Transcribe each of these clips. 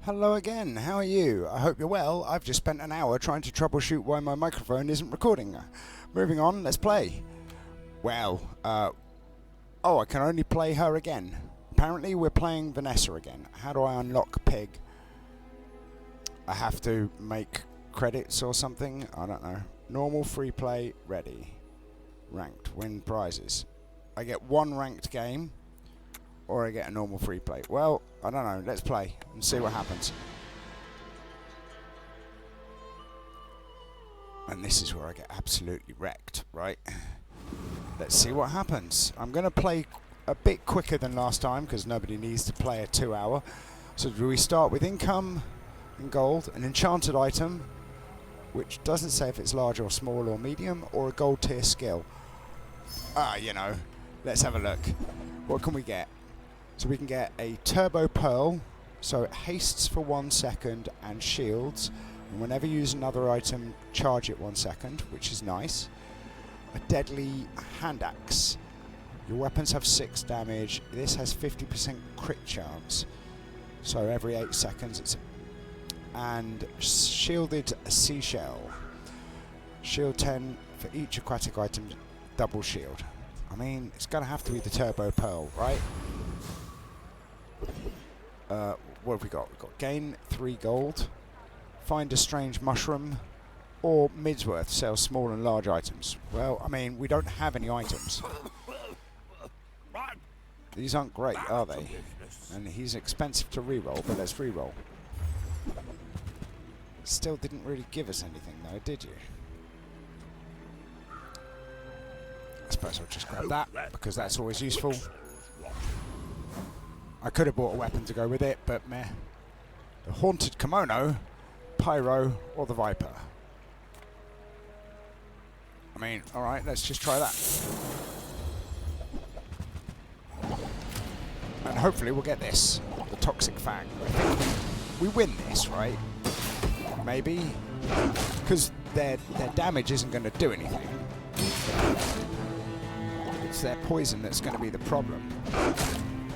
Hello again, how are you? I hope you're well. I've just spent an hour trying to troubleshoot why my microphone isn't recording. Moving on, let's play. Well, oh, I can only play her again. Apparently we're playing Vanessa again. How do I unlock Pig? I have to make credits or something? I don't know. Normal, free play, ready. Ranked, win prizes. I get one ranked game, or I get a normal free play. Well, I don't know. Let's play and see what happens. And this is where I get absolutely wrecked, right? Let's see what happens. I'm going to play a bit quicker than last time because nobody needs to play a 2 hour. So do we start with income and gold, an enchanted item, which doesn't say if it's large or small or medium, or a gold tier skill. You know, let's have a look. What can we get? So we can get a turbo pearl, so it hastes for 1 second and shields. And whenever you use another item, charge it 1 second, which is nice. A deadly hand axe. Your weapons have 6 damage. This has 50% crit chance. So every 8 seconds it's... And shielded seashell. Shield 10 for each aquatic item, double shield. I mean, it's going to have to be the turbo pearl, right? What have we got? We've got gain 3 gold, find a strange mushroom, or Midsworth sells small and large items. Well, I mean, we don't have any items. These aren't great, are they? And he's expensive to reroll, but let's reroll. Still didn't really give us anything though, did you? I suppose I'll just grab that, because that's always useful. I could have bought a weapon to go with it, but meh. The Haunted Kimono, Pyro, or the Viper. I mean, alright, let's just try that. And hopefully we'll get this, the Toxic Fang. I think we win this, right? Maybe? Because their damage isn't going to do anything. It's their poison that's going to be the problem.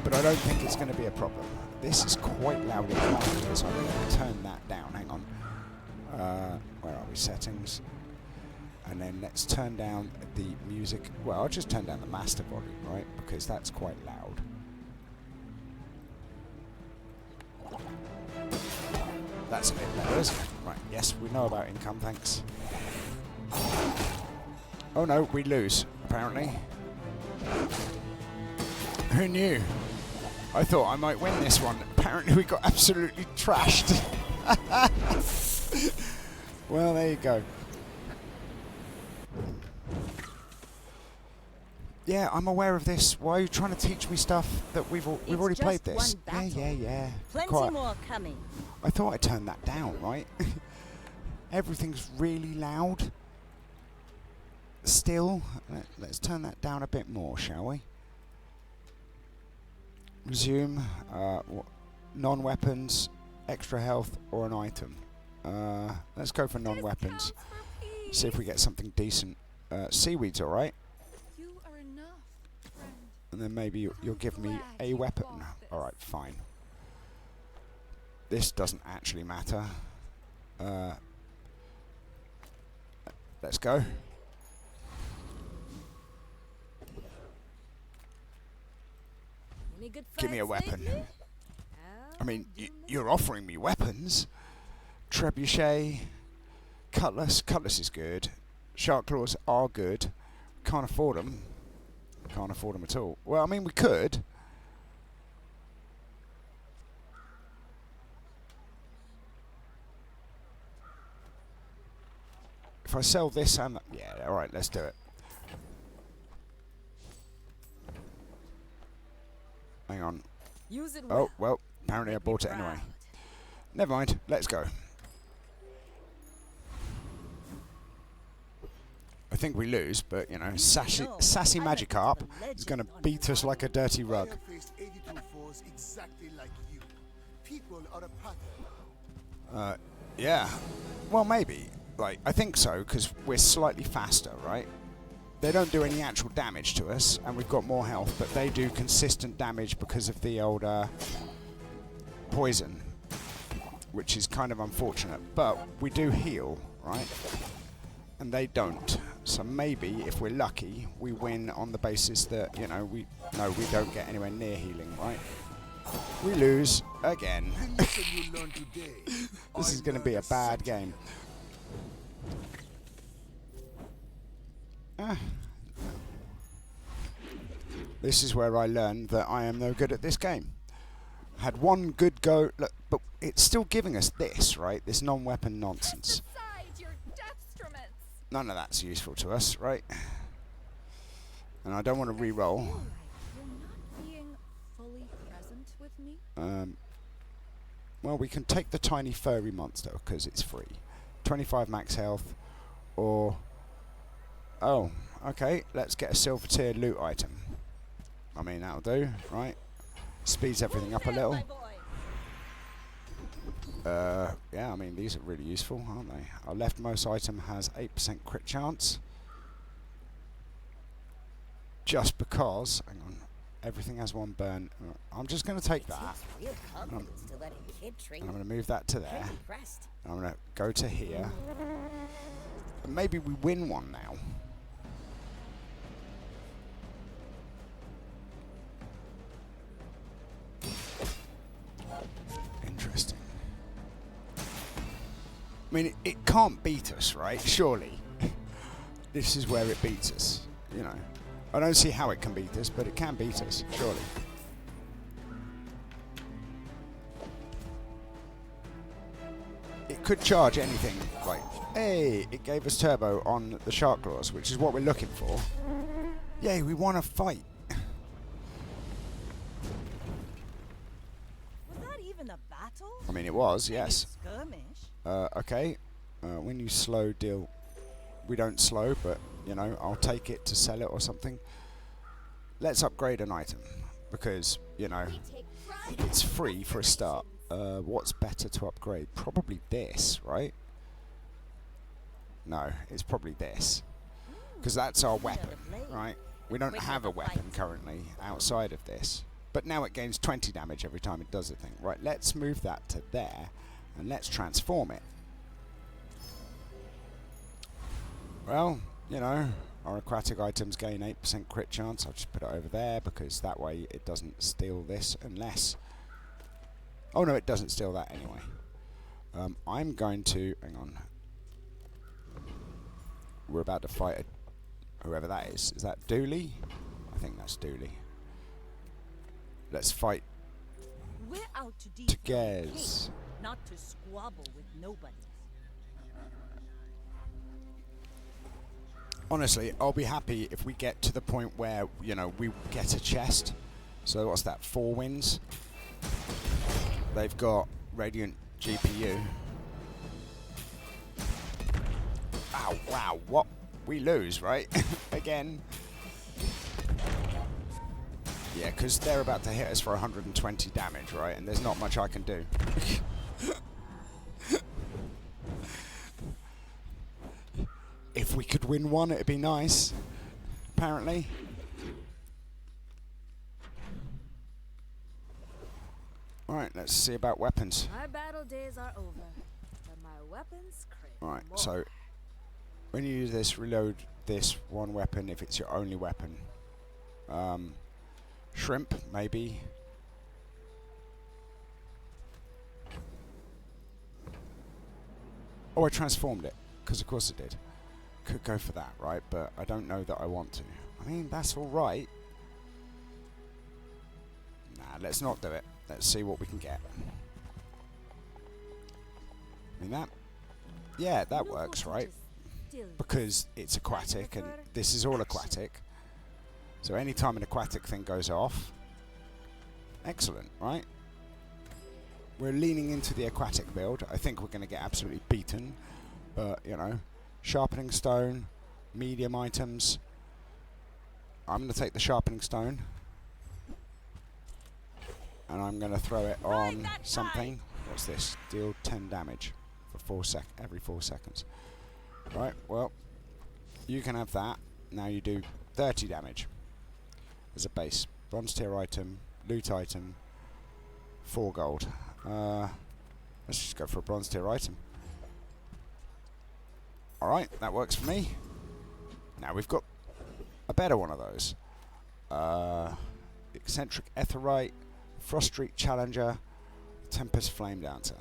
But I don't think it's going to be a problem. This is quite loud in the market, so I'm going to turn that down. Hang on. Where are we? Settings. And then let's turn down the music. Well, I'll just turn down the master volume, right? Because that's quite loud. That's a bit better, isn't it? Right, yes, we know about income, thanks. Oh no, we lose, apparently. Who knew? I thought I might win this one. Apparently we got absolutely trashed. Well, there you go. Yeah, I'm aware of this. Why are you trying to teach me stuff that we've already played this? Yeah. Plenty more coming. I thought I turned that down, right? Everything's really loud. Still, let's turn that down a bit more, shall we? Resume. Non-weapons, extra health, or an item. Let's go for non-weapons. See if we get something decent. Seaweed's alright. And then maybe you'll give me a weapon. Alright, fine. This doesn't actually matter. Let's go. Give me a weapon. I mean, you're offering me weapons. Trebuchet, Cutlass. Cutlass is good. Shark Claws are good. Can't afford them. Can't afford them at all. Well, I mean, we could. If I sell this and... Yeah, alright, let's do it. Hang on. Use it well. Oh, well, apparently I bought it anyway. Never mind, let's go. I think we lose, but, you know, sassy Magikarp is going to beat us like a dirty rug. Yeah. Well, maybe. Like, I think so, because we're slightly faster, right? They don't do any actual damage to us, and we've got more health, but they do consistent damage because of the old poison. which is kind of unfortunate. But we do heal, right? And they don't. So maybe, if we're lucky, we win on the basis that, you know, we don't get anywhere near healing, right? We lose again. This is going to be a bad game. This is where I learned that I am no good at this game. Had one good go, look, but it's still giving us this, right? This non-weapon nonsense. None of that's useful to us, right? And I don't want to re-roll. You're not being fully present with me. Well, we can take the tiny furry monster because it's free. 25 max health, or... Oh, okay, let's get a silver tier loot item. I mean, that'll do, right? Speeds everything up a little. Yeah, I mean, these are really useful, aren't they? Our leftmost item has 8% crit chance. Just because, hang on, everything has one burn. I'm just going to take that. And I'm going to move that to there. And I'm going to go to here. And maybe we win one now. Interesting. I mean, it can't beat us, right? Surely. This is where it beats us, you know. I don't see how it can beat us, but it can beat us, surely. It could charge anything, like, hey, it gave us turbo on the shark claws, which is what we're looking for. Yay, we won a fight. Was that even a battle? I mean, it was, yes. Skirmish. Okay, when you slow deal, we don't slow, but, you know, I'll take it to sell it or something. Let's upgrade an item, because, you know, it's free for a start. What's better to upgrade? Probably this, right? No, it's probably this, because that's our weapon, right? We don't have a weapon currently outside of this, but now it gains 20 damage every time it does a thing. Right, let's move that to there. And let's transform it. Well, you know, our aquatic items gain 8% crit chance. I'll just put it over there because that way it doesn't steal this unless... Oh no, it doesn't steal that anyway. I'm going to... Hang on. We're about to fight whoever that is. Is that Dooley? I think that's Dooley. Let's fight We're out to Tigers. not to squabble with nobody. Honestly, I'll be happy if we get to the point where, you know, we get a chest. So what's that, 4 wins? They've got Radiant GPU. Ow, wow, what? We lose, right? Again. Yeah, because they're about to hit us for 120 damage, right? And there's not much I can do. If we could win one, it'd be nice. Apparently. Alright, let's see about weapons. My battle days are over, but my weapons crave Right, more. so when you use this, reload this one weapon if it's your only weapon. Shrimp, maybe. Oh, I transformed it, because of course it did. Could go for that, right? But I don't know that I want to. I mean, that's alright. Nah, let's not do it. Let's see what we can get. I mean, that... Yeah, that works, right? Because it's aquatic, and this is all aquatic. So anytime an aquatic thing goes off... Excellent, right? We're leaning into the aquatic build. I think we're going to get absolutely beaten. But, you know... Sharpening stone, medium items. I'm going to take the sharpening stone. And I'm going to throw it on something. What's this? Deal 10 damage for every 4 seconds. Right, well, you can have that. Now you do 30 damage as a base. Bronze tier item, loot item, 4 gold. Let's just go for a bronze tier item. Alright, that works for me. Now we've got a better one of those. Eccentric Etherite, Frost Streak Challenger, Tempest Flame Dancer.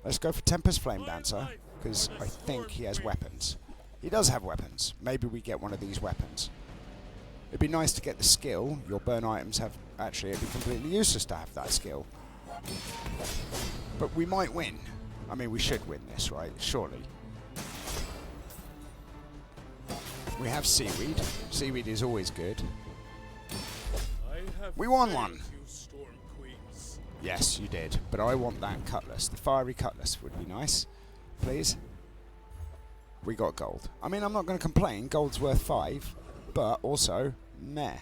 Let's go for Tempest Flame Dancer, because I think he has weapons. He does have weapons. Maybe we get one of these weapons. It'd be nice to get the skill. Your burn items have... Actually, it'd be completely useless to have that skill. But we might win. I mean, we should win this, right? Surely. We have Seaweed. Seaweed is always good. We won one! Yes, you did. But I want that cutlass. The fiery cutlass would be nice. Please. We got gold. I mean, I'm not going to complain. Gold's worth 5. But also, meh.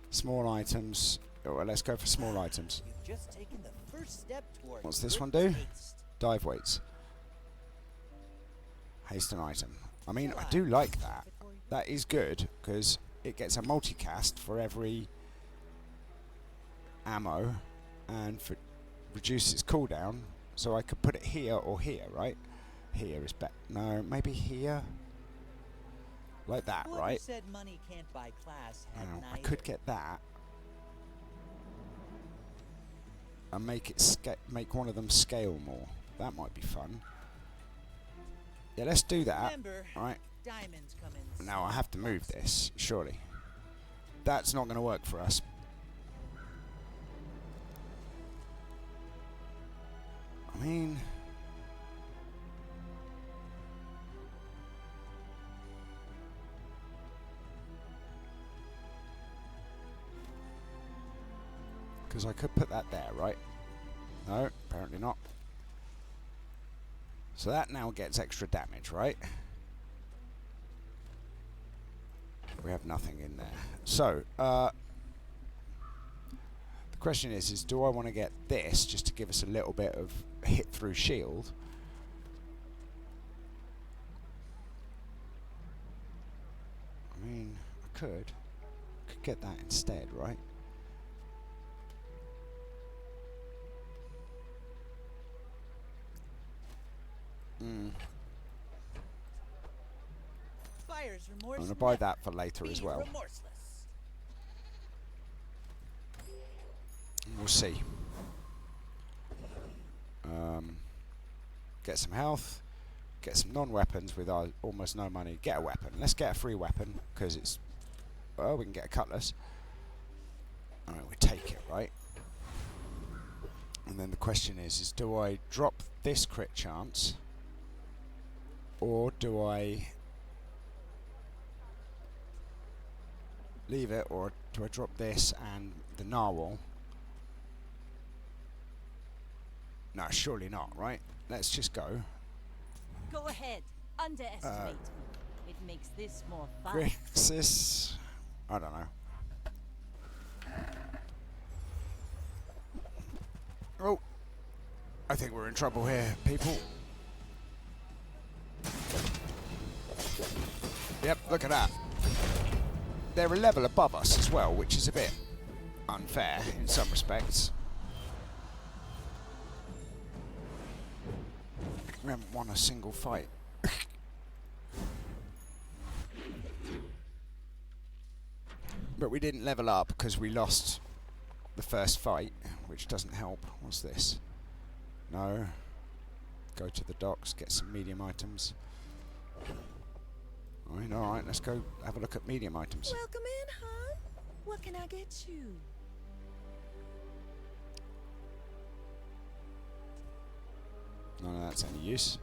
Small items. Oh, well, let's go for small items. You've just taken the first step toward What's this one good do? taste. Dive weights. Haste an item. I mean, I do like that. That is good, because it gets a multicast for every ammo, and for reduces its cooldown, so I could put it here or here, right? Here is better. No, maybe here? Like that, Whoever right? said money can't buy class had Now, I neither. could get that. And make it make one of them scale more. That might be fun. Yeah, let's do that. Remember, Right. diamonds come in. Now I have to move this, surely. That's not going to work for us. I mean... Because I could put that there, right? No, apparently not. So that now gets extra damage, right? We have nothing in there. So, the question is do I want to get this just to give us a little bit of hit through shield? I mean, I could get that instead, right? Fire's remorse I'm going to buy never. that for later as Be well. remorseless. We'll see. Get some health. Get some non-weapons with our almost no money. Get a weapon. Let's get a free weapon, because it's... Well, we can get a cutlass. Alright, we take it, right? And then the question is do I drop this crit chance? Or do I... leave it, or do I drop this and the narwhal? No, surely not, right? Let's just go. Go ahead. Underestimate. It makes this more fun. Grixis. I don't know. Oh. I think we're in trouble here, people. Yep, look at that. They're a level above us as well, which is a bit unfair in some respects. We haven't won a single fight. But we didn't level up because we lost the first fight, which doesn't help. What's this? No. Go to the docks, get some medium items. Alright, let's go have a look at medium items. Welcome in, huh? What can I get you? None of that's any use.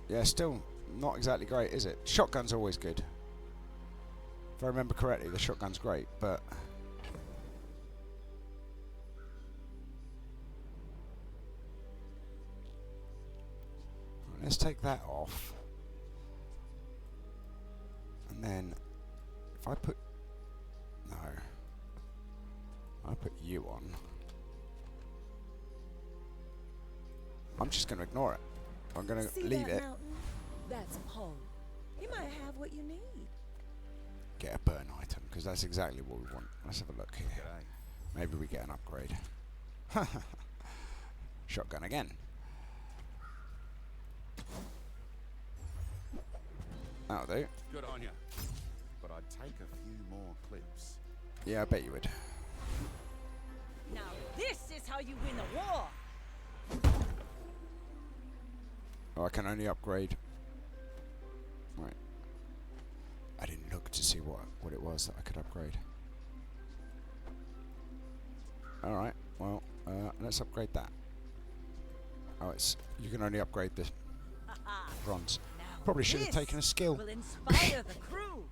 Yeah, still not exactly great, is it? Shotgun's always good. If I remember correctly, the shotgun's great, but... Let's take that off. And then, if I put... No. I put you on. I'm just going to ignore it. I'm going to See leave that it. mountain? That's a pole. You might have what you need. Get a burn item, because that's exactly what we want. Let's have a look here. Maybe we get an upgrade. Shotgun again. That'll do. Good on you. But I'd take a few more clips. Yeah, I bet you would. Now this is how you win a war. Oh, I can only upgrade. Right. I didn't look to see what it was that I could upgrade. Alright, well, let's upgrade that. Oh, you can only upgrade the bronze. Now Probably should have this taken a skill. will inspire the crew.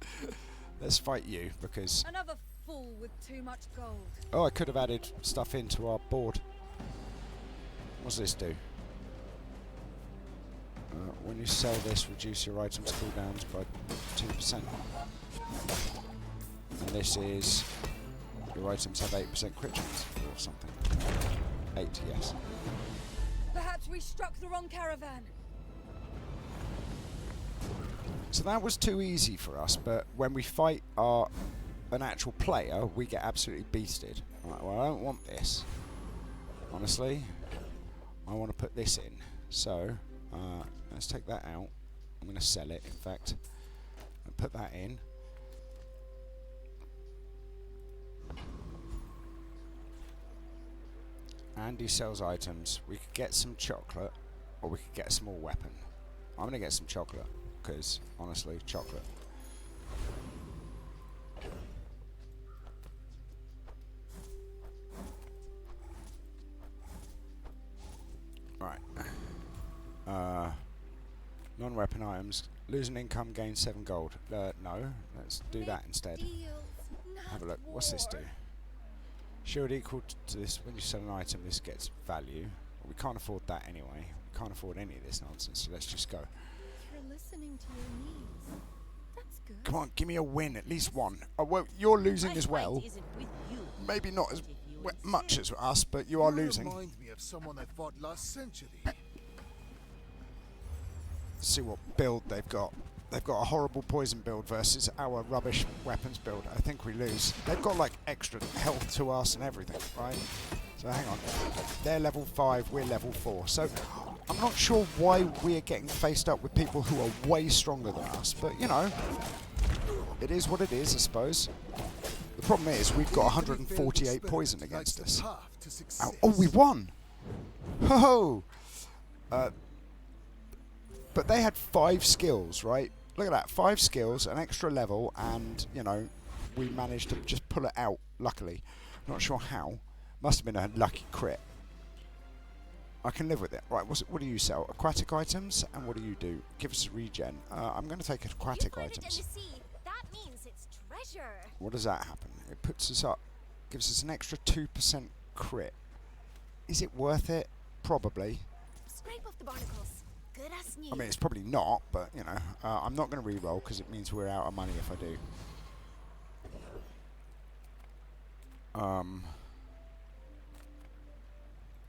Let's fight you, because... Another fool with too much gold. Oh, I could have added stuff into our board. What's this do? When you sell this, reduce your items cooldowns by 2%. And this is... Your items have 8% crit chance or something. 8, yes. Perhaps we struck the wrong caravan. So that was too easy for us, but when we fight an actual player, we get absolutely beasted. Right, well, I don't want this. Honestly, I want to put this in. So, let's take that out. I'm going to sell it, in fact, and put that in. Andy sells items. We could get some chocolate, or we could get a small weapon. I'm going to get some chocolate, because, honestly, chocolate. Right. Non-weapon items. Lose an income, gain 7 gold. No, let's do that instead. Have a look. What's this do? Shield equal to this. When you sell an item, this gets value. Well, we can't afford that anyway. We can't afford any of this nonsense, so let's just go. You're listening to your needs. That's good. Come on, give me a win, at least one. Oh, well, you're losing My as well. fight isn't with you. Maybe not as If you much insist. as us, but you are You losing. Remind me of someone I fought last century. See what build they've got. They've got a horrible poison build versus our rubbish weapons build. I think we lose. They've got like extra health to us and everything, right? So hang on. They're level 5, we're level 4. So I'm not sure why we're getting faced up with people who are way stronger than us, but you know, it is what it is, I suppose. The problem is we've got 148 poison against us. Ow. Oh, we won! Ho ho! But they had 5 skills, right? Look at that, 5 skills, an extra level, and, you know, we managed to just pull it out, luckily. Not sure how. Must have been a lucky crit. I can live with it. Right, what do you sell? Aquatic items, and what do you do? Give us a regen. I'm going to take aquatic items. That means it's treasure. What does that happen? It puts us up, gives us an extra 2% crit. Is it worth it? Probably. Scrape off the barnacles. Good as new. I mean, it's probably not, but, you know, I'm not going to re-roll because it means we're out of money if I do.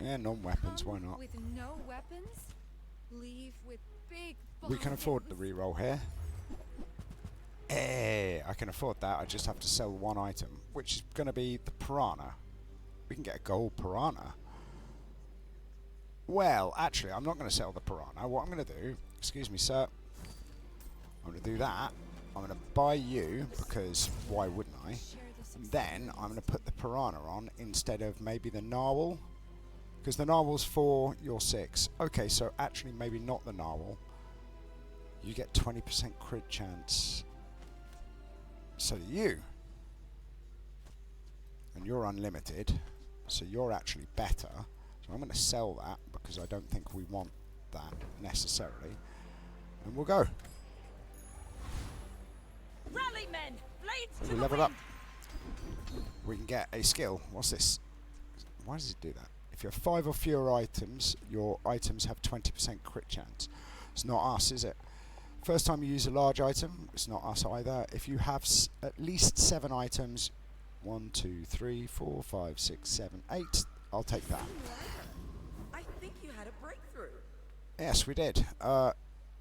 Yeah, non-weapons, why not? With no weapons, leave with big. We can afford the re-roll here. Hey, I can afford that. I just have to sell 1 item, which is going to be the piranha. We can get a gold piranha. Well, actually, I'm not going to sell the piranha. What I'm going to do, excuse me, sir, I'm going to do that. I'm going to buy you, because why wouldn't I? And then I'm going to put the piranha on instead of maybe the narwhal. Because the narwhal's 4, you're 6. Okay, so actually maybe not the narwhal. You get 20% crit chance. So do you. And you're unlimited. So you're actually better. So I'm going to sell that because I don't think we want that necessarily. And we'll go. Rally men, blades to We the level wind. up. We can get a skill. What's this? Why does it do that? If you have 5 or fewer items, your items have 20% crit chance. It's not us, is it? First time you use a large item, it's not us either. If you have at least 7 items, 1, 2, 3, 4, 5, 6, 7, 8, I'll take that. I think you had a breakthrough. Yes, we did.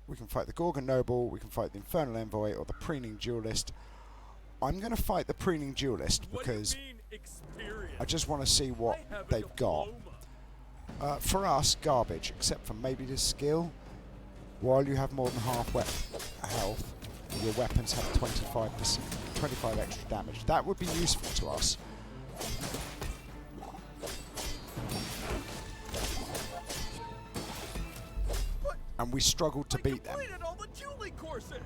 We can fight the Gorgon Noble, we can fight the Infernal Envoy, or the Preening Duelist. I'm going to fight the Preening Duelist because... What do you mean, experience? I just want to see what they've got. For us, garbage, except for maybe the skill. While you have more than half health, your weapons have 25 extra damage. That would be useful to us. And we struggled to beat them. All the dueling courses.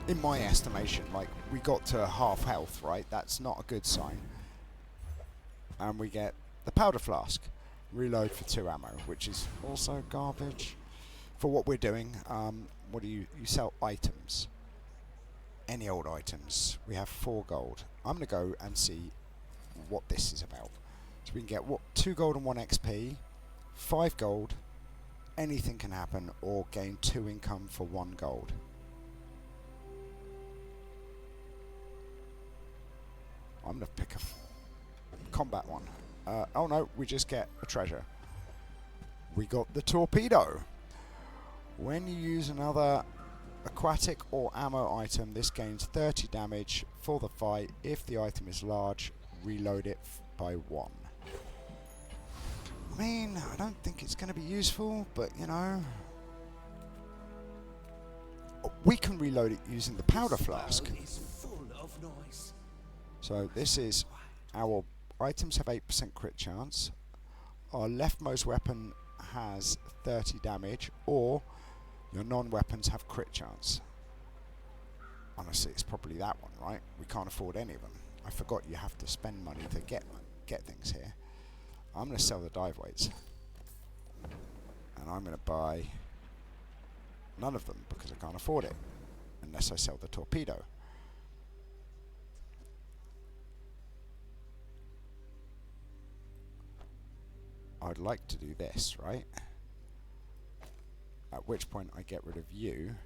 In my estimation, like, we got to half health, right? That's not a good sign. And we get the powder flask. Reload for 2 ammo, which is also garbage. For what we're doing, what do you sell items? Any old items. We have 4 gold. I'm going to go and see what this is about. So we can get 2 gold and 1 XP, 5 gold, anything can happen, or gain 2 income for 1 gold. I'm going to pick a combat one. Oh no, we just get a treasure. We got the torpedo. When you use another aquatic or ammo item, this gains 30 damage for the fight. If the item is large, reload it by 1. I mean, I don't think it's going to be useful, but you know. We can reload it using the powder flask. So this is our items have 8% crit chance. Our leftmost weapon has 30 damage, or your non-weapons have crit chance. Honestly, it's probably that one, right? We can't afford any of them. I forgot you have to spend money to get things here. I'm going to sell the dive weights. And I'm going to buy none of them because I can't afford it. Unless I sell the torpedo. I'd like to do this, right? At which point I get rid of you.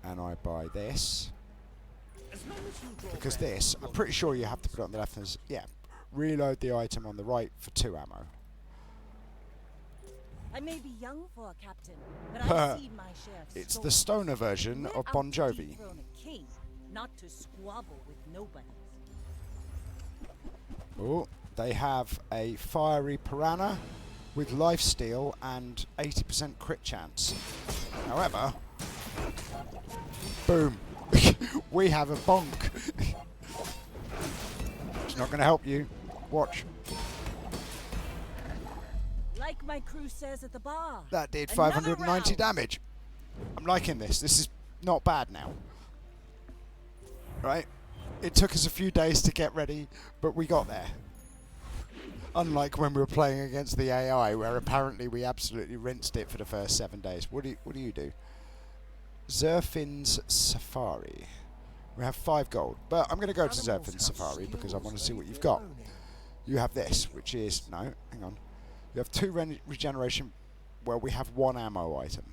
And I buy this. Because this, I'm pretty sure you have to put it on the left and yeah, reload the item on the right for 2 ammo. I may be young for a captain, but I've seen my share of It's stories. the stoner version We're of out Bon to Jovi. dethrone a king, not to squabble with nobody. Oh, they have a fiery piranha with lifesteal and 80% crit chance. However, boom, we have a bonk. It's not going to help you. Watch. Like my crew says at the bar. That did another 590 round. damage. I'm liking this. This is not bad now. Right? It took us a few days to get ready, but we got there. Unlike when we were playing against the AI, where apparently we absolutely rinsed it for the first 7 days. What do you do? Zerfin's Safari. We have 5 gold, but I'm going to go to Zerfin's Safari because I want to see what you've got. You have this, which is no. Hang on. You have 2 regeneration. Well, we have 1 ammo item.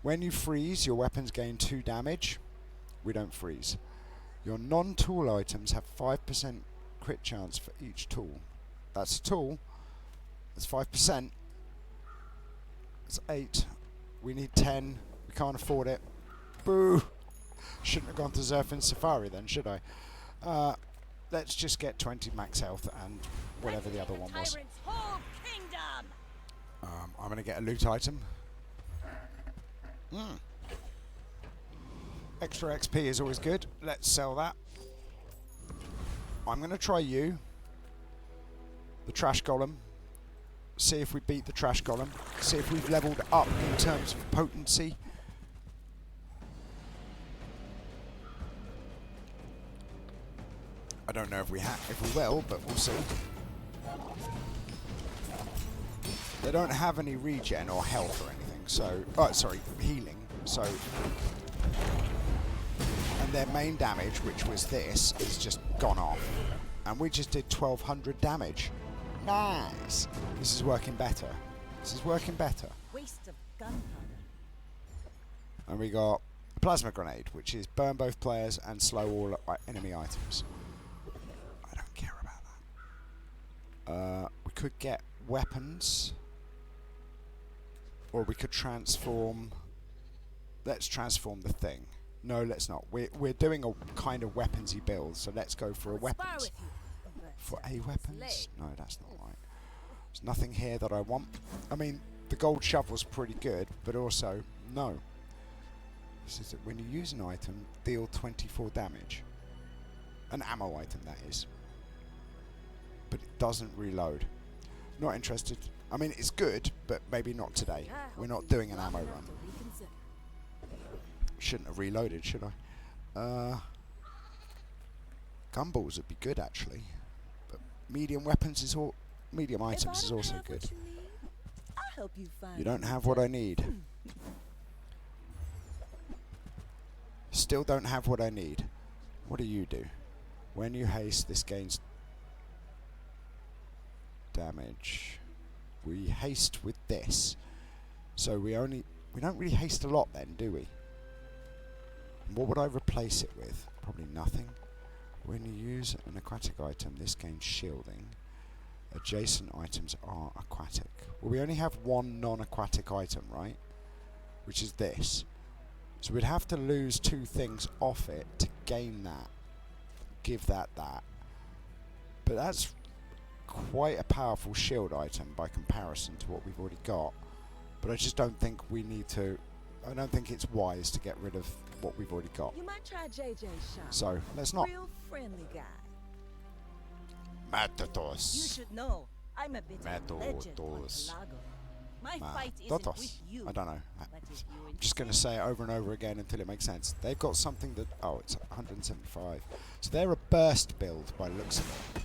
When you freeze, your weapons gain 2 damage. We don't freeze. Your non-tool items have 5% crit chance for each tool. That's a tool. That's 5%. That's 8. We need 10. We can't afford it. Boo! Shouldn't have gone to Zerfin Safari then, should I? Let's just get 20 max health and whatever the other one was. Tyrant's whole kingdom. I'm going to get a loot item. Extra XP is always good. Let's sell that. I'm going to try you. The trash golem. See if we beat the trash golem. See if we've leveled up in terms of potency. I don't know if we will, but we'll see. They don't have any regen or health or anything, so sorry, healing. So, and their main damage, which was this, is just gone off, and we just did 1200 damage. Nice. This is working better. This is working better. Waste of gunpowder. And we got a plasma grenade, which is burn both players and slow all enemy items. I don't care about that. We could get weapons, or we could transform. Let's transform the thing. No, let's not. We're doing a kind of weaponsy build, so let's go for a Spar weapons. with you, but, For a slay. weapons? No, that's not right. There's nothing here that I want. I mean, the gold shovel's pretty good, but also, no. This is when you use an item, deal 24 damage. An ammo item, that is. But it doesn't reload. Not interested. I mean, it's good, but maybe not today. We're not doing an ammo run. Shouldn't have reloaded, should I? Gumballs would be good, actually. But medium weapons is all... Medium items is also good. I'll help you find. You don't have what I need. Still don't have what I need. What do you do? When you haste, this gains damage. We haste with this. So we don't really haste a lot then, do we? What would I replace it with? Probably nothing. When you use an aquatic item, this gains shielding. Adjacent items are aquatic. Well, we only have one non-aquatic item, right? Which is this. So we'd have to lose two things off it to gain that. Give that. But that's quite a powerful shield item by comparison to what we've already got. But I just don't think we need to... I don't think it's wise to get rid of what we've already got. You might try JJ's shop. So, let's not. Real friendly guy. You Matadors. should know. I'm a bit of a legend on Matadors. Pelago. My fight isn't Matadors. with you. I don't know. but if you I'm just going to say it over and over again until it makes sense. They've got something that... Oh, it's 175. So they're a burst build by the looks of it.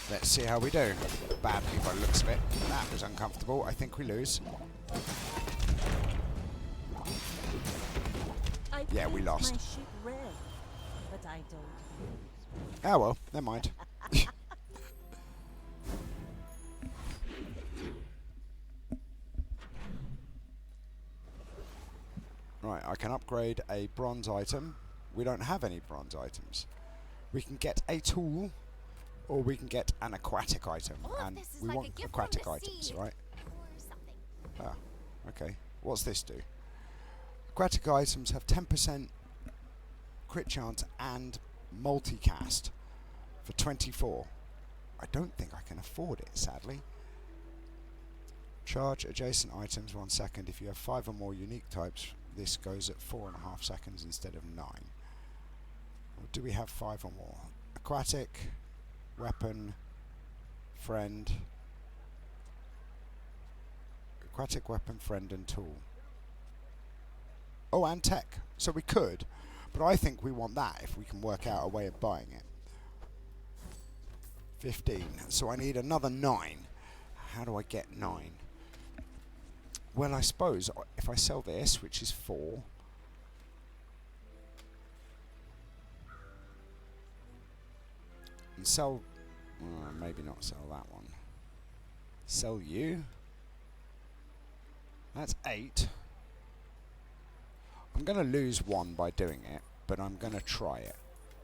Let's see how we do. Badly by the looks of it. That was uncomfortable. I think we lose. Yeah, we paint lost. My ship red, but I don't. Ah well, never mind. Right, I can upgrade a bronze item. We don't have any bronze items. We can get a tool, or we can get an aquatic item, All of and this is we like a want gift aquatic from the items, sea. right? Or something. Ah, okay. What's this do? Aquatic items have 10% crit chance and multicast for 24. I don't think I can afford it, sadly. Charge adjacent items 1 second. If you have 5 or more unique types, this goes at 4.5 seconds instead of 9. Or do we have 5 or more? Aquatic, weapon, friend. Aquatic weapon, friend and tool. Oh, and tech. So we could, but I think we want that if we can work out a way of buying it. 15. So I need another 9. How do I get 9? Well, I suppose if I sell this, which is 4, and sell, maybe not sell that one. Sell you. That's 8. I'm going to lose 1 by doing it, but I'm going to try it.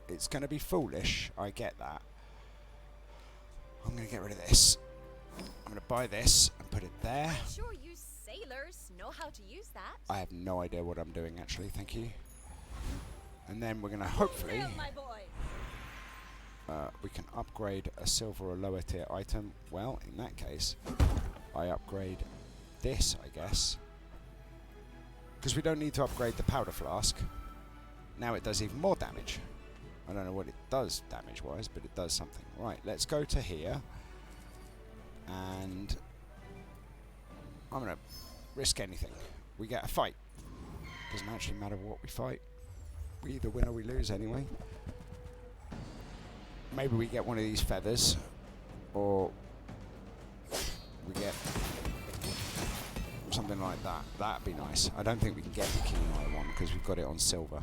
It's going to be foolish, I get that. I'm going to get rid of this. I'm going to buy this and put it there. I'm sure you sailors know how to use that. I have no idea what I'm doing, actually, thank you. And then we're going to hopefully... Sail, my boy. we can upgrade a silver or lower tier item. Well, in that case, I upgrade this, I guess. Because we don't need to upgrade the powder flask. Now it does even more damage. I don't know what it does damage-wise, but it does something. Right, let's go to here. And I'm going to risk anything. We get a fight. Doesn't actually matter what we fight. We either win or we lose anyway. Maybe we get one of these feathers. Or we get something like that. That'd be nice. I don't think we can get the quinoa one because we've got it on silver.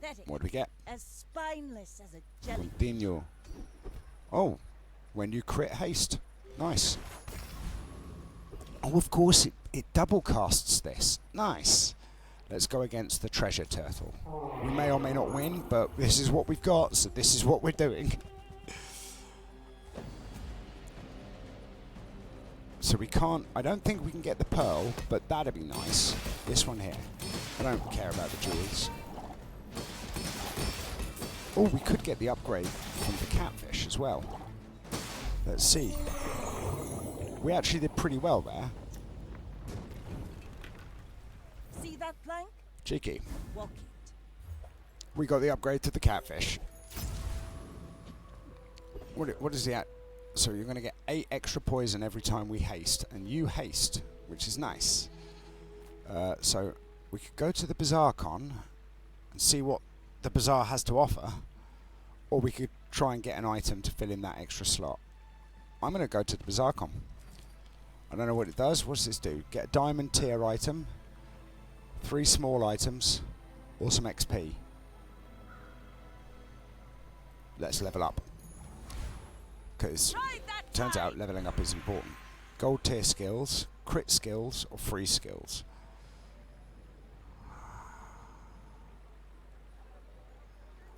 Pathetic. What do we get? As spineless as a jelly. Continue. Oh, when you crit haste. Nice. Oh, of course, it double casts this. Nice. Let's go against the treasure turtle. We may or may not win, but this is what we've got, so this is what we're doing. So we can't, I don't think we can get the pearl, but that'd be nice. This one here. I don't care about the jewels. Oh, we could get the upgrade from the catfish as well. Let's see. We actually did pretty well there. See that plank? Cheeky. Walk it. We got the upgrade to the catfish. What is the... So you're going to get 8 extra poison every time we haste. And you haste, which is nice. So we could go to the Bazaar con and see what the Bazaar has to offer. Or we could try and get an item to fill in that extra slot. I'm going to go to the Bazaar con. I don't know what it does. What does this do? Get a diamond tier item. 3 small items. Or some XP. Let's level up. Because turns out leveling up is important. Gold tier skills, crit skills, or free skills.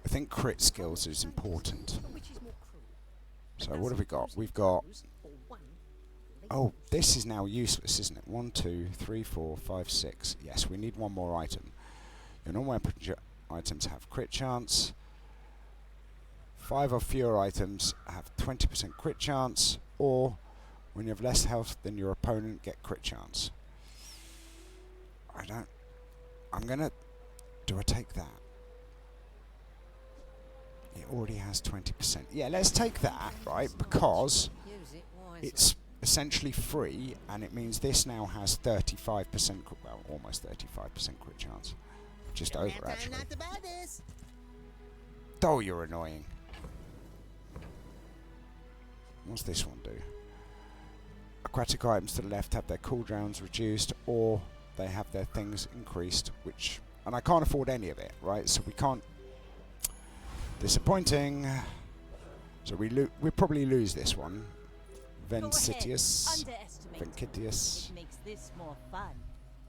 I think crit skills is important. So what have we got? We've got... Oh, this is now useless, isn't it? 1, 2, 3, 4, 5, 6. Yes, we need one more item. Your non-weapon items have crit chance. 5 or fewer items have 20% crit chance, or when you have less health than your opponent, get crit chance. Do I take that? It already has 20%. Yeah, let's take that, right, because it's essentially free, and it means this now has 35%, well, almost 35% crit chance. Just over, actually. Oh, you're annoying. What's this one do? Aquatic items to the left have their cooldowns reduced, or they have their things increased, which... And I can't afford any of it, right? So we can't... Disappointing. So we probably lose this one. Vencitius. Vencitius. It makes this more fun.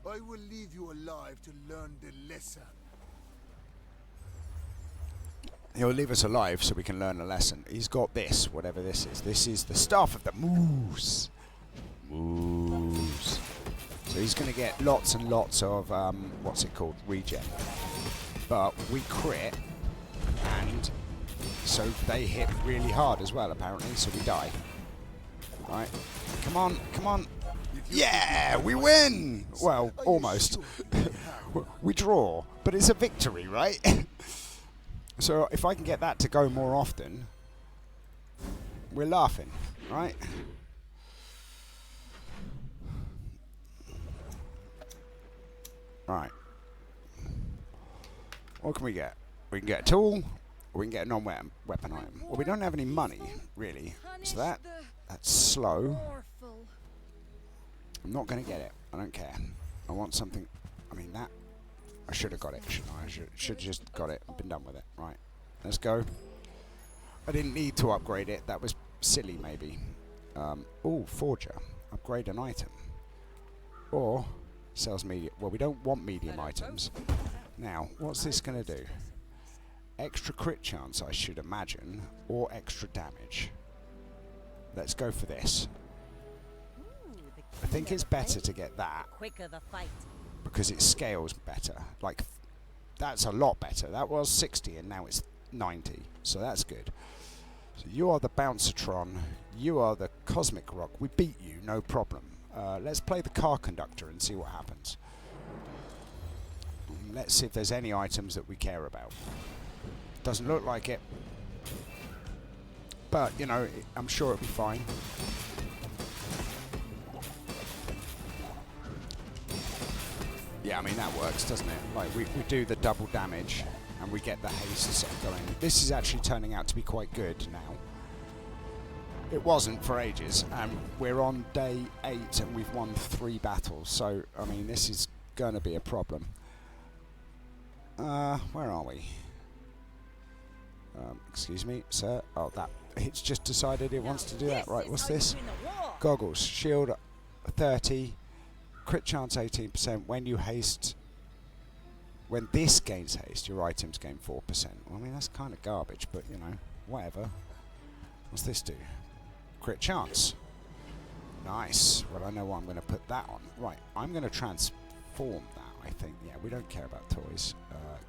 I will leave you alive to learn the lesson. He'll leave us alive so we can learn a lesson. He's got this, whatever this is. This is the staff of the moose. Moose. So he's going to get lots and lots of, what's it called? Regen. But we crit, and so they hit really hard as well, apparently, so we die. Right. Come on, come on. Yeah, we win! Well, almost. We draw, but it's a victory, right? So if I can get that to go more often, we're laughing, right? Right. What can we get? We can get a tool, or we can get a non-weapon item. Well, we don't have any money, really. So that's slow. I'm not going to get it. I don't care. I want something. I mean, that... I should have got it, shouldn't I? I should have just got it and been done with it. Right. Let's go. I didn't need to upgrade it. That was silly, maybe. Oh, Forger. Upgrade an item. Or sells medium. Well, we don't want medium items. Now, what's this going to do? Extra crit chance, I should imagine. Or extra damage. Let's go for this. I think it's better to get that. Quicker the fight. Because it scales better. Like, that's a lot better. That was 60 and now it's 90. So that's good. So you are the Bouncertron. You are the Cosmic Rock. We beat you, no problem. Let's play the Car Conductor and see what happens. Let's see if there's any items that we care about. Doesn't look like it. But, you know, I'm sure it'll be fine. Yeah, I mean, that works, doesn't it? Like, we do the double damage, and we get the haste set going. This is actually turning out to be quite good now. It wasn't for ages, and we're on day 8, and we've won 3 battles. So, I mean, this is going to be a problem. Where are we? Excuse me, sir. Oh, it's just decided it wants to do that. Right, what's this? Goggles. Shield 30. Crit chance 18%. When you haste... When this gains haste, your items gain 4%. Well, I mean, that's kind of garbage, but, you know, whatever. What's this do? Crit chance. Nice. Well, I know what I'm going to put that on. Right, I'm going to transform that, I think. Yeah, we don't care about toys.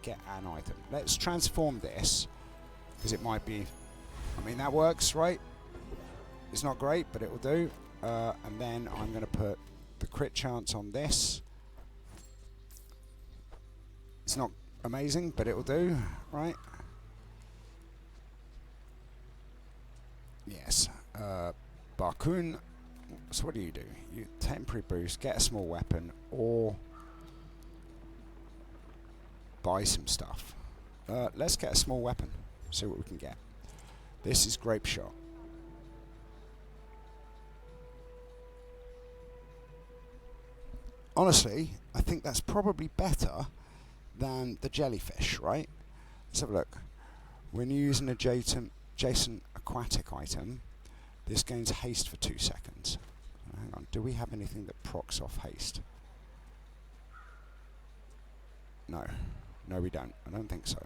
Get an item. Let's transform this, because it might be... I mean, that works, right? It's not great, but it will do. And then I'm going to put the crit chance on this. It's not amazing, but it will do, right? Yes. Barkun. So what do? You temporary boost, get a small weapon, or buy some stuff. Let's get a small weapon. See what we can get. This is grape shot. Honestly, I think that's probably better than the jellyfish, right? Let's have a look. When you use an adjacent aquatic item, this gains haste for 2 seconds. Hang on, do we have anything that procs off haste? No. No, we don't. I don't think so.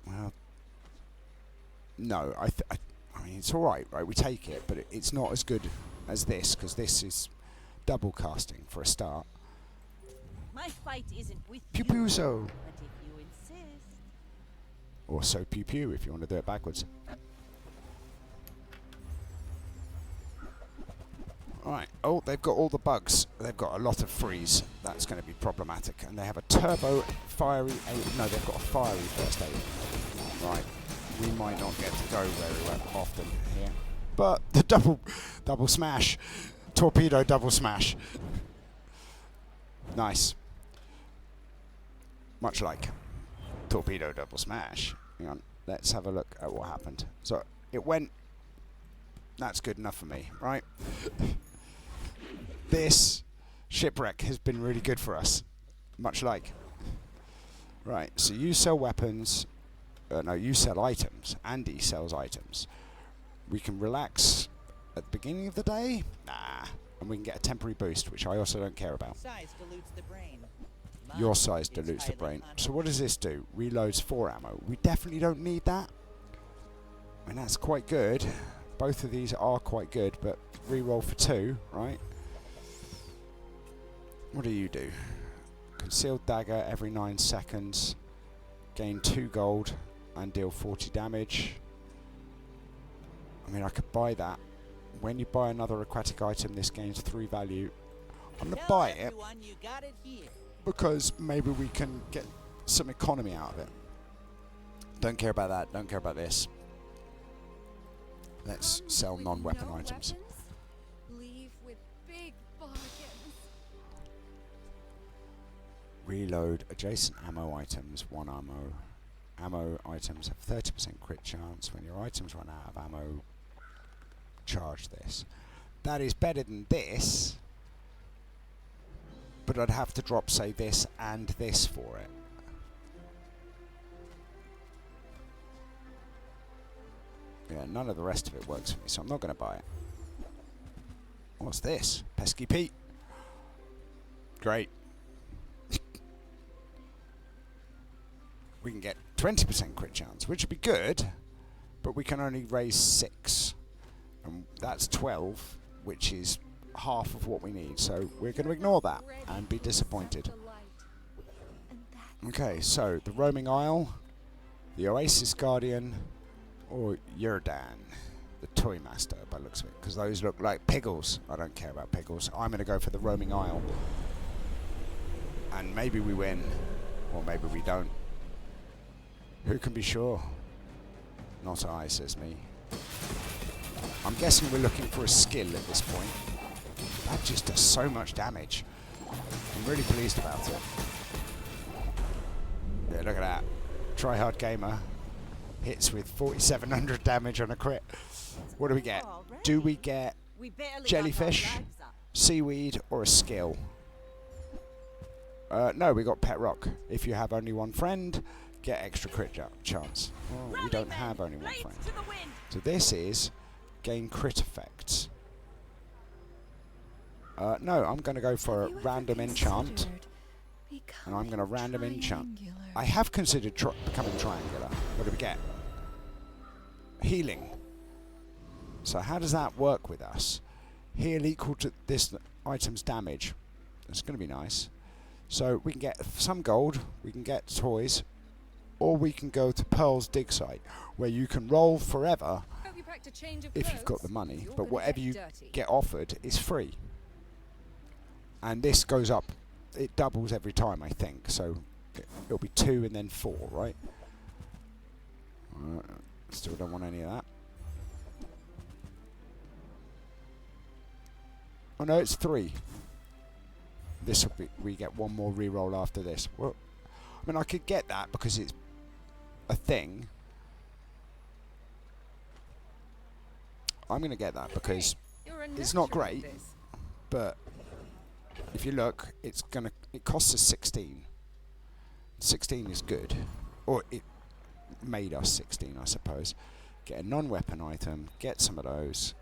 Well, no, I mean, it's alright, right? We take it, but it's not as good as this, because this is double casting for a start. My fight isn't with Pew you, pew so. but if you insist. Or so pew pew if you want to do it backwards. Alright, oh, they've got all the bugs. They've got a lot of freeze. That's going to be problematic. And they have a turbo, fiery, no, they've got a fiery first aid. Right, we might not get to go very well often here. But the double smash. Torpedo double smash. Nice. Much like torpedo double smash. Hang on, let's have a look at what happened. So, it went... That's good enough for me, right? This shipwreck has been really good for us. Much like. Right, so you sell weapons. No, you sell items. Andy sells items. We can relax at the beginning of the day. Nah. And we can get a temporary boost, which I also don't care about. Size dilutes the brain. Your size dilutes the brain. So what does this do? Reloads 4 ammo. We definitely don't need that. And that's quite good. Both of these are quite good, but reroll for 2, right? What do you do? Concealed dagger every 9 seconds. Gain 2 gold and deal 40 damage. I mean, I could buy that. When you buy another aquatic item, this gains 3 value. I'm going to buy it You got it here. because maybe we can get some economy out of it. Don't care about that. Don't care about this. Let's sell non-weapon no items. Weapons? Leave with big bargains. Reload adjacent ammo items, 1 ammo. Ammo items have 30% crit chance. When your items run out of ammo, charge this. That is better than this, but I'd have to drop, say, this and this for it. Yeah, none of the rest of it works for me, so I'm not going to buy it. What's this? Pesky Pete. Great. We can get 20% crit chance, which would be good, but we can only raise 6. And that's 12, which is half of what we need. So we're going to ignore that and be disappointed. Okay, so the Roaming Isle, the Oasis Guardian, or Yurdan, the Toy Master, by the looks of it, because those look like Piggles. I don't care about Piggles. I'm going to go for the Roaming Isle. And maybe we win, or maybe we don't. Who can be sure? Not I, says me. I'm guessing we're looking for a skill at this point. That just does so much damage. I'm really pleased about it. Yeah, look at that. Tryhard Gamer hits with 4,700 damage on a crit. What do we get? Do we get We barely got our jellyfish, flags up. seaweed, or a skill? No, we got Pet Rock. If you have only one friend, get extra crit chance. Oh, we don't have only one friend. To the wind. So this is gain crit effects. No, I'm going to go for a Have you ever random enchant. considered And I'm going to random enchant. triangular. I have considered becoming triangular. What do we get? Healing. So how does that work with us? Heal equal to this item's damage. That's going to be nice. So we can get some gold, we can get toys, or we can go to Pearl's dig site, where you can roll forever Hope you packed a change of if you've got the clothes. money, You're but gonna whatever get you dirty. get offered is free. And this goes up, it doubles every time, I think, so it'll be 2 and then 4, right? Still don't want any of that. Oh no, it's 3. This will be, we get one more reroll after this. Well, I mean, I could get that because it's a thing. I'm going to get that because You're a it's not natural at great, this. but if you look, it costs us 16. 16 is good, or it made us 16, I suppose. Get a non-weapon item, get some of those,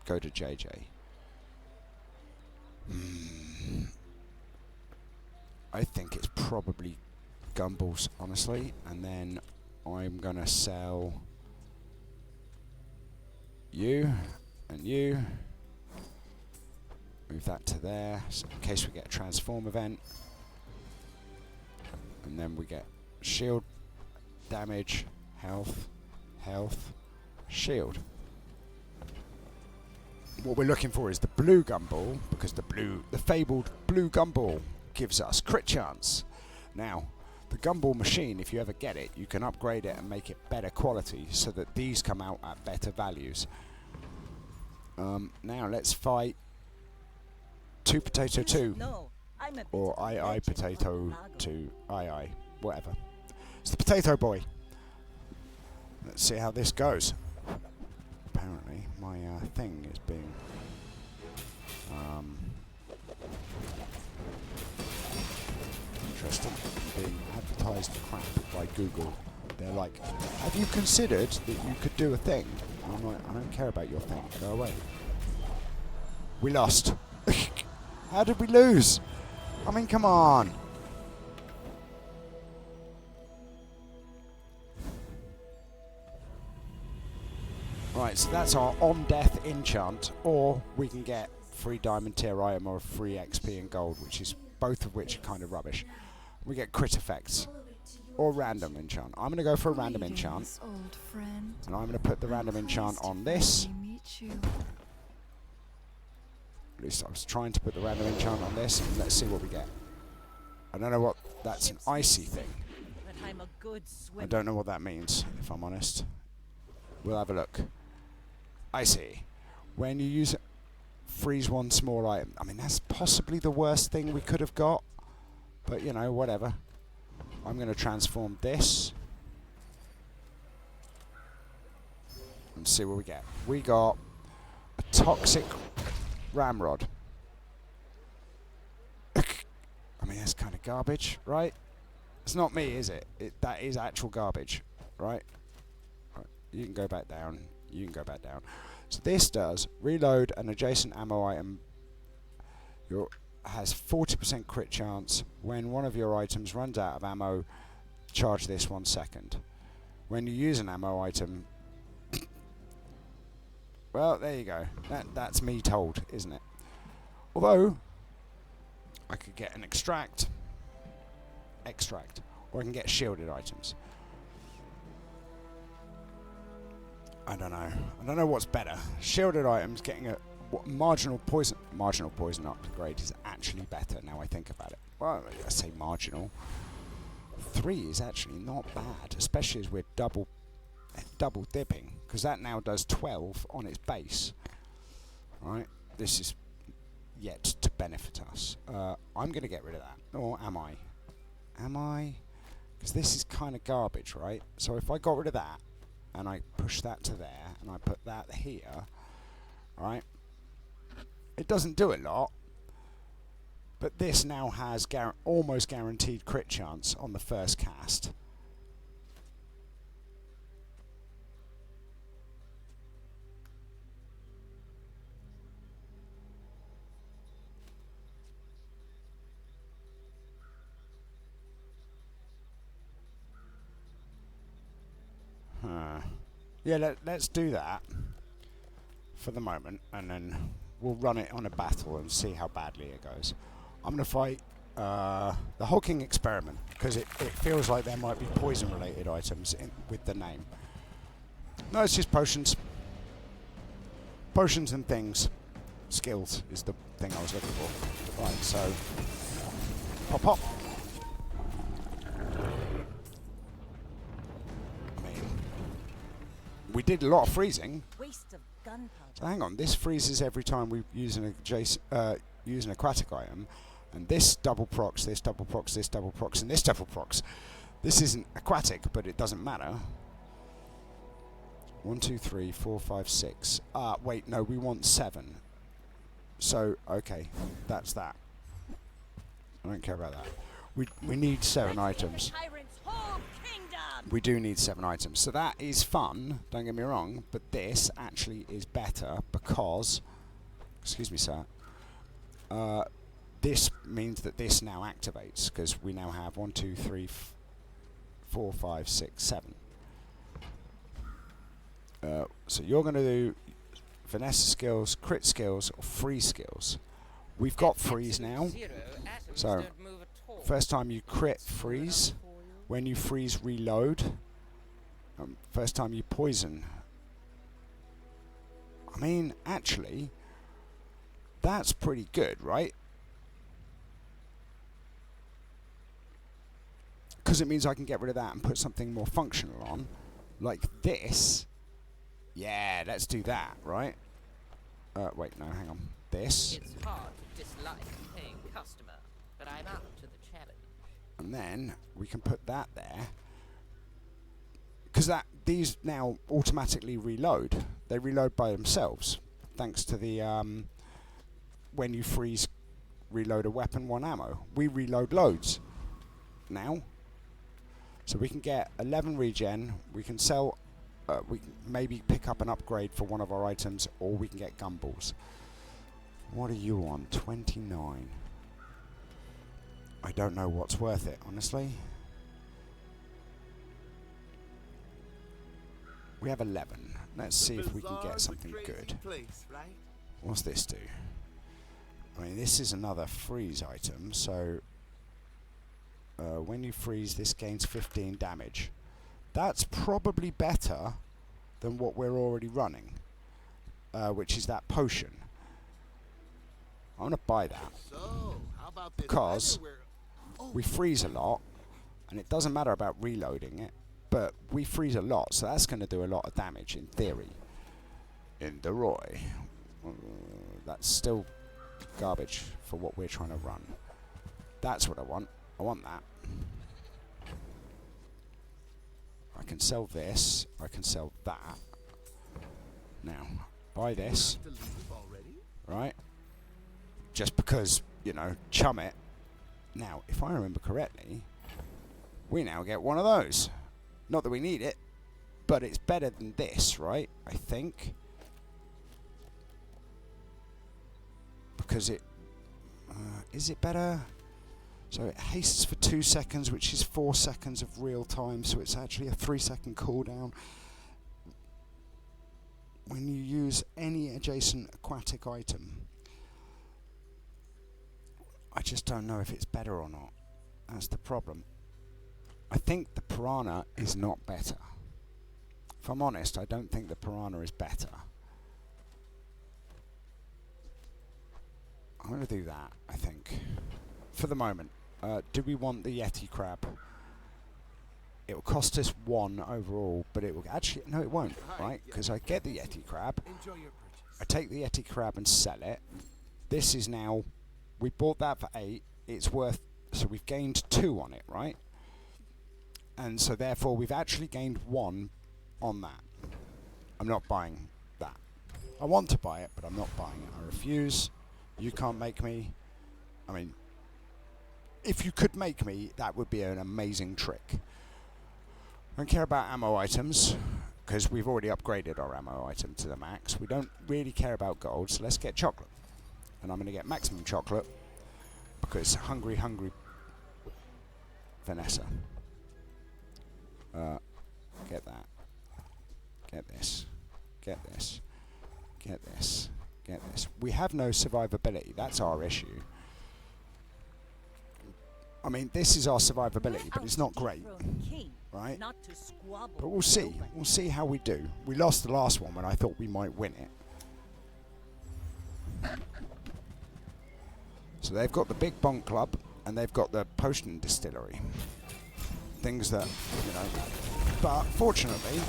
go to JJ. I think it's probably Gumballs, honestly, and then I'm gonna sell you and you. Move that to there, so in case we get a transform event. And then we get shield, damage, health, shield. What we're looking for is the blue gumball, because the fabled blue gumball gives us crit chance. Now, the gumball machine, if you ever get it, you can upgrade it and make it better quality so that these come out at better values. Now let's fight 2 Potato 2. No, I'm a bit Or of a I legend Potato of Lago. 2. I. Whatever. It's the Potato Boy. Let's see how this goes. Apparently, my thing is being... interesting. Being advertised crap by Google. They're like, have you considered that you could do a thing? And I'm like, I don't care about your thing. Go away. We lost. How did we lose? I mean, come on. Right, so that's our on-death enchant, or we can get free diamond tier item or free XP and gold, which is both of which are kind of rubbish. We get crit effects or random enchant. I'm going to go for a random enchant, Old friend. and I'm going to put the random enchant on this. Meet you. At least I was trying to put the random enchant on this, and let's see what we get. I don't know what that's an icy thing. But I'm a good I swimmer. don't know what that means, if I'm honest. We'll have a look. Icy. When you use it, freeze one small item. I mean, that's possibly the worst thing we could have got. But, you know, whatever. I'm going to transform this. And see what we get. We got a toxic ramrod. I mean, that's kind of garbage, right? It's not me, is it? That is actual garbage, right? Right? You can go back down. You can go back down. So this does reload an adjacent ammo item. Has 40% crit chance. When one of your items runs out of ammo, charge this 1 second. When you use an ammo item, well, there you go. That's me told, isn't it? Although I could get an extract, or I can get shielded items. I don't know. I don't know what's better. Shielded items getting a marginal poison upgrade is actually better now I think about it. Well, I say marginal. 3 is actually not bad, especially as we're double dipping, because that now does 12 on its base. Right? This is yet to benefit us. I'm going to get rid of that. Or am I? Am I? Because this is kind of garbage, right? So if I got rid of that, and I push that to there, and I put that here, right? It doesn't do a lot, but this now has almost guaranteed crit chance on the first cast. Yeah, let's do that for the moment, and then we'll run it on a battle and see how badly it goes. I'm going to fight the hulking experiment, because it feels like there might be poison-related items with the name. No, it's just potions. Potions and things. Skills is the thing I was looking for. Right, so pop pop. I mean, we did a lot of freezing. Waste of gunpowder. So hang on, this freezes every time we use an aquatic item, and this double procs, this double procs, this double procs, and this double procs. This isn't aquatic, but it doesn't matter. 1, 2, 3, 4, 5, 6. Wait, no, we want 7. So, okay, that's that. I don't care about that. We need 7 items. Tyrant's whole kingdom. We do need 7 items. So that is fun, don't get me wrong, but this actually is better because, excuse me, sir, this means that this now activates, because we now have 1, 2, 3, 4, 5, 6, 7. So you're going to do Vanessa skills, crit skills, or freeze skills. We've got freeze now. So first time you crit freeze. When you freeze reload. First time you poison. I mean, actually, that's pretty good, right? Because it means I can get rid of that and put something more functional on. Like this. Yeah, let's do that, right? Wait, no, hang on. This. It's hard to dislike a paying customer, but I'm up to the challenge. And then we can put that there. Because these now automatically reload. They reload by themselves. Thanks to the when you freeze reload a weapon, 1 ammo. We reload loads now. So we can get 11 regen. We can sell. We can maybe pick up an upgrade for one of our items, or we can get gumballs. What are you on? 29. I don't know what's worth it, honestly. We have 11. Let's see if we can get something good. What's this do? I mean, this is another freeze item, so when you freeze, this gains 15 damage. That's probably better than what we're already running, which is that potion. I want to buy that because we freeze a lot, and it doesn't matter about reloading it, but we freeze a lot, so that's going to do a lot of damage in theory. In the Roy, that's still garbage for what we're trying to run. That's what I want. I want that. I can sell this. I can sell that. Now, buy this. Right? Just because, you know, chum it. Now, if I remember correctly, we now get one of those. Not that we need it, but it's better than this, right? I think. Because it... is it better? So it hastes for 2 seconds, which is 4 seconds of real time, so it's actually a 3-second cooldown. When you use any adjacent aquatic item, I just don't know if it's better or not. That's the problem. I think the piranha is not better. If I'm honest, I don't think the piranha is better. I'm going to do that, I think. For the moment. Do we want the Yeti crab? It will cost us 1 overall, but it will actually... No, it won't, right? Because I get the Yeti crab. I take the Yeti crab and sell it. This is now... We bought that for 8. It's worth... So we've gained 2 on it, right? And so therefore we've actually gained 1 on that. I'm not buying that. I want to buy it, but I'm not buying it. I refuse. You can't make me. I mean... If you could make me, that would be an amazing trick. I don't care about ammo items, because we've already upgraded our ammo item to the max. We don't really care about gold, so let's get chocolate. And I'm going to get maximum chocolate, because hungry Vanessa. Get that. Get this. Get this. Get this. Get this. We have no survivability. That's our issue. I mean, this is our survivability, but it's not great, right? Not to squabble. But we'll see. We'll see how we do. We lost the last one when I thought we might win it. So they've got the big bunk club, and they've got the potion distillery. Things that, you know. But fortunately,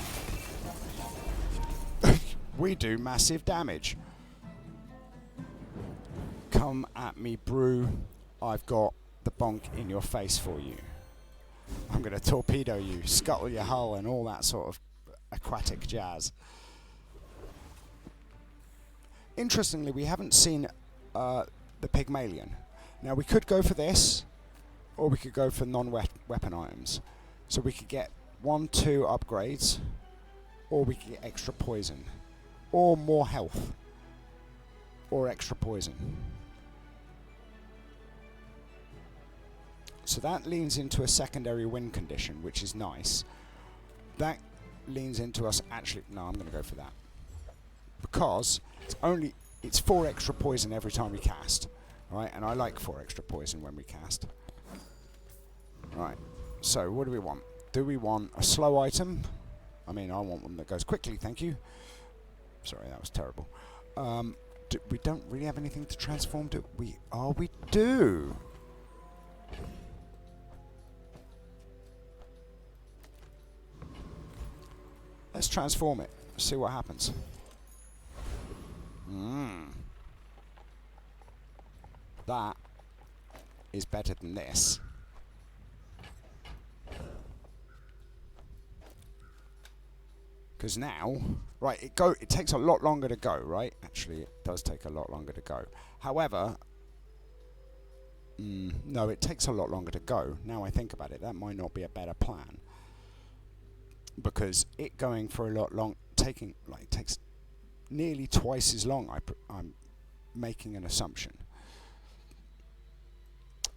we do massive damage. Come at me, brew. I've got the bonk in your face for you. I'm going to torpedo you, scuttle your hull, and all that sort of aquatic jazz. Interestingly, we haven't seen the Pygmalion. Now, we could go for this, or we could go for non-weapon items. So we could get 1, 2 upgrades, or we could get extra poison, or more health, or extra poison. So that leans into a secondary win condition, which is nice. That leans into us actually... No, I'm going to go for that. Because it's 4 extra poison every time we cast. Right, and I like 4 extra poison when we cast. Right, so what do we want? Do we want a slow item? I mean, I want one that goes quickly, thank you. Sorry, that was terrible. We don't really have anything to transform, do we? Oh, we do! Let's transform it, see what happens. That is better than this. Because now, right, it takes a lot longer to go, right? Actually, it does take a lot longer to go. However, no, it takes a lot longer to go. Now I think about it, that might not be a better plan. Because it going for a lot takes nearly twice as long. I'm making an assumption.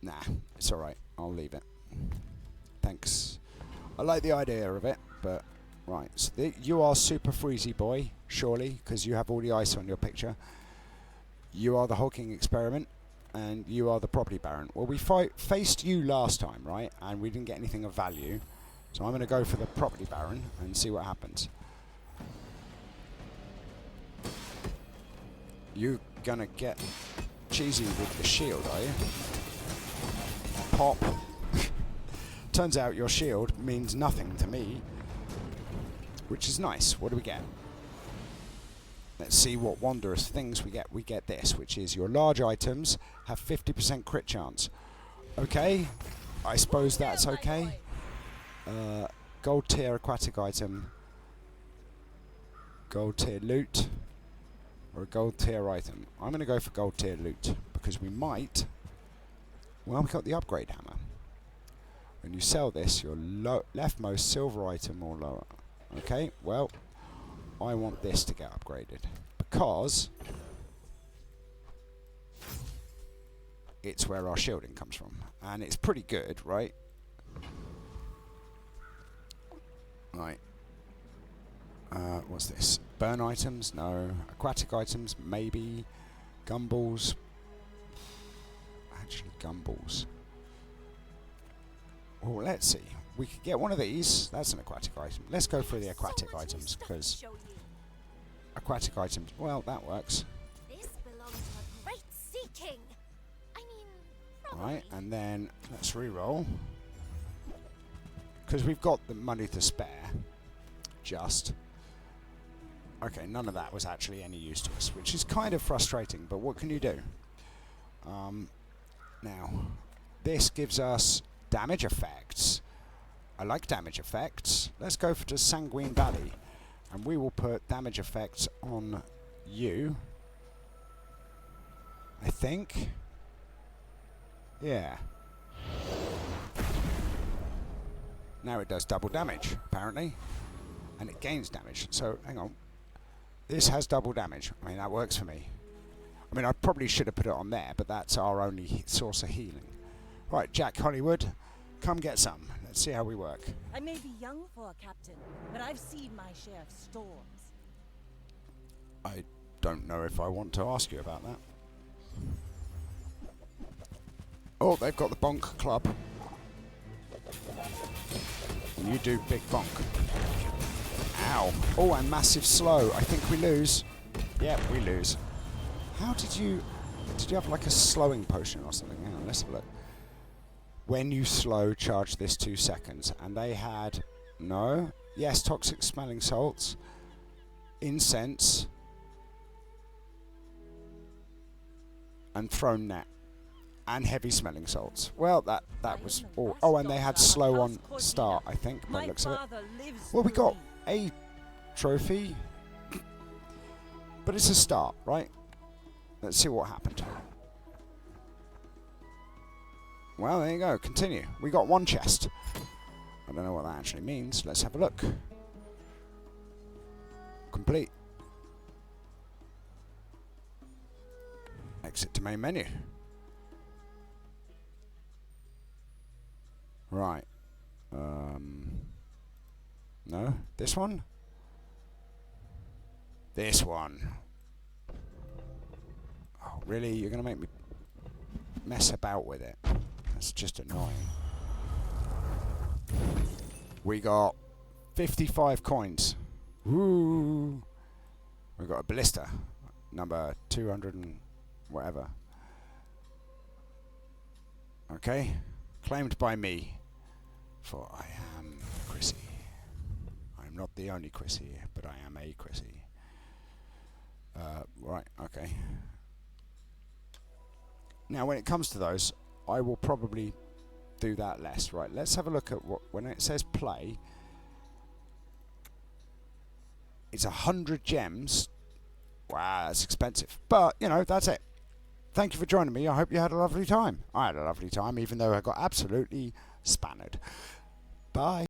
Nah, it's alright. I'll leave it. Thanks. I like the idea of it, but... Right, so you are Super Freezy Boy, surely, because you have all the ice on your picture. You are the hulking experiment, and you are the property baron. Well, we faced you last time, right? And we didn't get anything of value. So I'm going to go for the property baron and see what happens. You're going to get cheesy with the shield, are you? Pop. Turns out your shield means nothing to me. Which is nice. What do we get? Let's see what wondrous things we get. We get this, which is your large items have 50% crit chance. Okay, I suppose that's okay. Gold tier aquatic item, gold tier loot, or a gold tier item. I'm going to go for gold tier loot because we might. Well, we got the upgrade hammer. When you sell this, your leftmost silver item or lower. Okay, well, I want this to get upgraded because it's where our shielding comes from, and it's pretty good, right? Right. What's this? Burn items? No. Aquatic items? Maybe. Gumballs? Actually, gumballs. Well, let's see. We could get one of these. That's an aquatic item. Let's go for the aquatic items, because aquatic items, well, that works. This belongs to a great sea king. I mean, probably. Right, and then let's re-roll. Because we've got the money to spare. Just. Okay, none of that was actually any use to us, which is kind of frustrating, but what can you do? Now, this gives us damage effects. I like damage effects. Let's go for the Sanguine Valley, and we will put damage effects on you. I think. Yeah. Now it does double damage, apparently, and it gains damage. So, hang on. This has double damage. I mean, that works for me. I mean, I probably should have put it on there, but that's our only source of healing. Right, Jack Hollywood, come get some. Let's Let's see how we work. I may be young for a captain, but I've seen my share of storms. I don't know if I want to ask you about that. Oh, they've got the bonk club. And you do big bonk. Ow. Oh, and massive slow. I think we lose. Yep, we lose. How did you... Did you have like a slowing potion or something? Hang on, let's have a look. When you slow, charge this 2 seconds. And they had... No. Yes, toxic smelling salts. Incense. And thrown net. And heavy smelling salts. Well, that was all. Oh, and they had slow on start, I think, by the looks of it. Well, we got a trophy. But it's a start, right? Let's see what happened. Well, there you go. Continue. We got 1 chest. I don't know what that actually means. Let's have a look. Complete. Exit to main menu. Right. No? This one? This one. Oh, really? You're going to make me mess about with it? That's just annoying. We got 55 coins. Woo! We got a ballista. Number 200 and whatever. Okay. Claimed by me. For I am Chrissy. I'm not the only Chrissy, but I am a Chrissy. Right, okay. Now when it comes to those, I will probably do that less. Right, let's have a look at what, when it says play, it's 100 gems. Wow, that's expensive. But, you know, that's it. Thank you for joining me. I hope you had a lovely time. I had a lovely time, even though I got absolutely spannered. Bye.